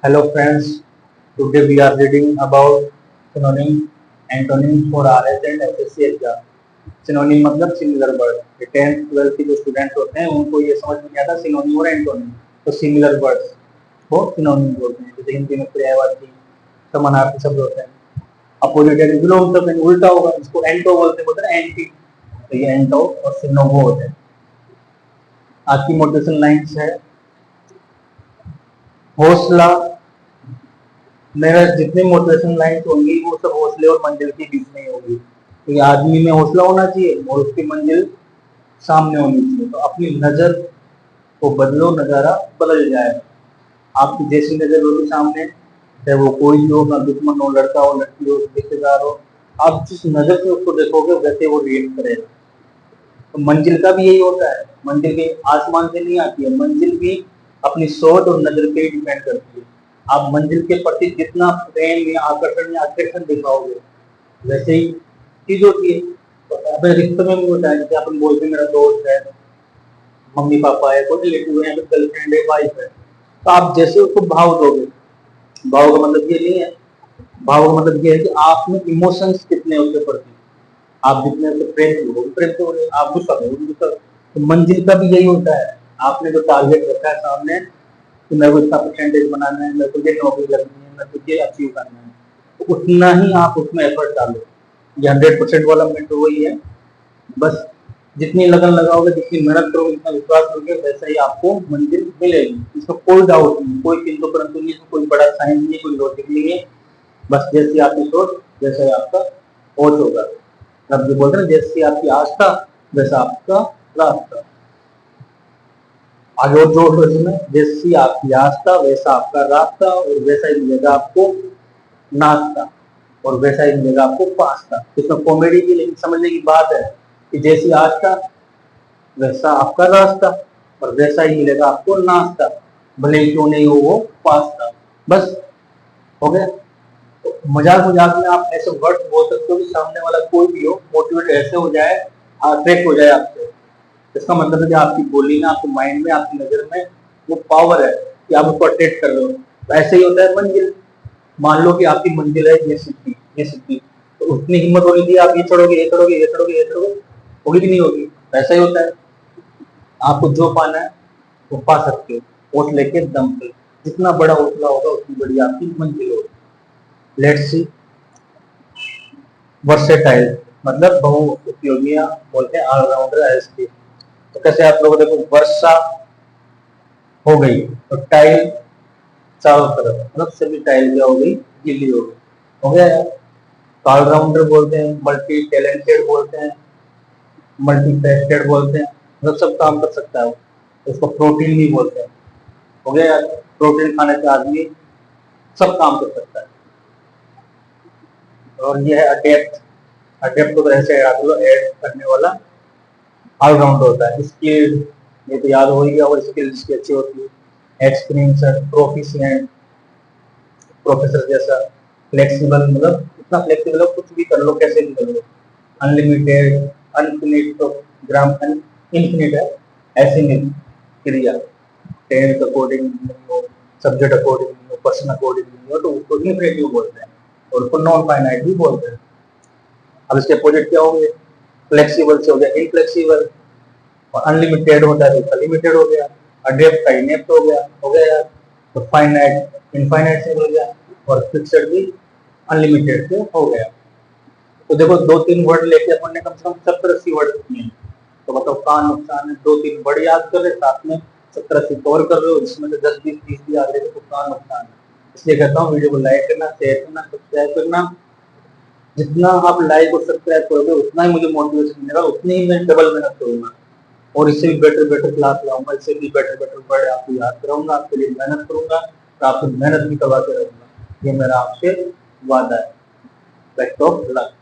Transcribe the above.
Hello friends, today we are reading about synonym, antonyms for RS and SSC exam. Synonym मतलब similar word. 10th 12th के जो students होते हैं उनको ये समझ में नहीं आता सिनोनिम और एंटोनिम, तो सिमिलर वर्ड्स को सिनोनिम बोलते हैं। जैसे हिंदी में पर्यायवाची समानार्थी शब्द होते हैं। अपोजिट यानी विलोम शब्द यानी उल्टा होगा, इसको एंटो बोलते हैं एंटी, तो ये एंटो और सिनो वो होते हैं। आज की मोटिवेशन लाइन्स है हौसला। मेरा जितने मोटिवेशन लाइन्स होंगी वो सब हौसले और मंजिल के बीच में ही होगी। तो ये आदमी में हौसला होना चाहिए और उसकी मंजिल सामने होनी चाहिए। तो अपनी नजर को बदलो, नजारा बदल जाए। आपकी जैसी नजर होगी सामने, चाहे वो कोई भी हो, ना दुश्मन हो, लड़का हो, लड़की हो, रिश्तेदार हो, आप जिस नजर से उसको देखोगे वैसे वो रिएक्ट करेगा। तो मंजिल का भी यही होता है, मंजिल भी आसमान से नहीं आती है, मंजिल भी अपनी सोच और नजर पे डिपेंड करती है। आप मंजिल के प्रति जितना प्रेम या आकर्षण दिखाओगे वैसे ही चीज होती है। तो अपने रिश्ते में भी होता है, जैसे अपन बोलते हैं मेरा दोस्त है, मम्मी पापा है, कोई रिलेटिव है, गर्लफ्रेंड है, वाइफ है, तो आप जैसे उसको भाव दोगे, भाव का मतलब ये नहीं है, भाव का मतलब ये है कि आप में इमोशंस कितने उसके प्रति, आप जितने उससे प्रेम करोगे प्रेम से बोले, आप गुस्सा करोगे गुस्सा। तो मंजिल का भी यही होता है, आपने जो टारगेट रखा है सामने कि मेरे को इतना परसेंटेज बनाना है, मेरे को ये नौकरी लगनी है, मेरे को ये अचीव करना है, तो उतना ही आप उसमें एफर्ट डालो। ये 100% डेवलपमेंट तो वही है। बस जितनी लगन लगाओगे, जितनी मेहनत करोगे, जितना विश्वास करोगे, वैसा ही आपको मंजिल मिलेगी। इसमें कोई डाउट नहीं, कोई किंतु परंतु नहीं, कोई बड़ा साइंस नहीं, कोई लॉजिक नहीं है। बस जैसी आपकी सोच वैसा ही आपका सोच होगा। अब जो बोलते हैं जैसी आपकी आस्था वैसा आपका रास्ता। आगे और जोड़ इसमें, जैसी आपकी आस्था वैसा आपका रास्ता, और वैसा ही मिलेगा आपको नाश्ता, और वैसा ही मिलेगा आपको पास्ता। इसमें कॉमेडी की लेकिन समझने की बात है कि जैसी आस्था वैसा आपका रास्ता, और वैसा ही मिलेगा आपको नाश्ता, भले ही क्यों नहीं हो वो पास्ता। बस हो गया। तो मजाक मजाक में आप ऐसे वर्ड बोल सकते हो कि सामने वाला कोई भी हो मोटिवेट ऐसे हो जाए, अट्रैक्ट हो जाए आपसे। इसका मतलब है कि आपकी बोली में, आपके माइंड में, आपकी नजर में वो पावर है कि आप उसको अट्रैक्ट कर रहे हो। तो ऐसे ही होता है मंजिल। मान लो कि आपकी मंजिल है ये सिद्धि, ये सिद्धि, तो उतनी हिम्मत होनी चाहिए, आप ये चढ़ोगे, ये चढ़ोगे, ये चढ़ोगे, ये चढ़ोगे, होगी कि नहीं होगी? ऐसा ही होता है। आपको जो पाना है वो पा सकते हो, हौसले के दम पे। जितना बड़ा हौसला होगा उतनी बड़ी आपकी मंजिल होगी। लेट्स सी वर्सेटाइल मतलब बहु उपयोगी, बोलते हैं ऑलराउंडर है इसकी। तो कैसे आप लोगों देखो, वर्षा हो गई तो टाइल चारों तरफ, मतलब सभी टाइल क्या हो गई, गीली हो गई, हो गया यार। ऑलराउंडर बोलते हैं, मल्टी टैलेंटेड बोलते हैं, मल्टी फेस्टेड बोलते हैं, मतलब सब काम कर सकता है वो। उसको प्रोटीन भी बोलते हैं। हो गया यार, प्रोटीन खाने से आदमी सब काम कर सकता है। और ये है अडेप्ट। अडेप्ट को ऐसे ऐड करने वाला ऑलराउंडर होता है। स्किल्ड, ये तो याद हो ही गया, और स्किल्स की अच्छी होती है। एक्सपीरियंसर, प्रोफिशिएंट, प्रोफेसर जैसा। फ्लेक्सिबल मतलब इतना फ्लेक्सिबल हो, कुछ भी कर लो, कैसे भी कर लो। अनलिमिटेड, अनफिनिट, तो ग्राम इनफिनिट है, एसिमिट क्रिया। टेंस अकॉर्डिंग नहीं हो, सब्जेक्ट अकॉर्डिंग नहीं हो, पर्सन अकॉर्डिंग नहीं हो, तो उसको इनफिनिटिव बोलते हैं, और उसको नॉन फाइनाइट भी बोलते हैं। अब इसके अपोजिट क्या होंगे? फ्लेक्सिबल से हो गया इनफ्लेक्सिबल, और अनलिमिटेड होता है तो लिमिटेड हो गया, अडेप्ट का इनेप्ट हो गया, हो गया यार। तो फाइनाइट इनफाइनाइट से हो गया, और फिक्सड भी अनलिमिटेड से हो गया। तो देखो, दो तीन वर्ड लेके अपन ने कम से कम 70-80 वर्ड किए। तो बताओ कहाँ नुकसान है? दो तीन वर्ड याद कर रहे, साथ में 70-80 कवर कर रहे हो, जिसमें से 10-20-30 भी याद रहे, तो कहाँ नुकसान है? इसलिए कहता हूँ वीडियो को लाइक करना, शेयर करना, सब्सक्राइब करना। जितना आप लाइक और सब्सक्राइब करोगे उतना ही मुझे मोटिवेशन मिलेगा, उतनी ही मैं डबल मेहनत करूंगा, और इससे भी बेटर बेटर क्लास लाऊंगा, इससे भी बेटर बेटर वर्ड आपको याद कराऊंगा, आपके लिए मेहनत करूंगा, तो आपकी मेहनत भी करवाते रहूंगा। ये मेरा आपसे वादा है। Best of luck.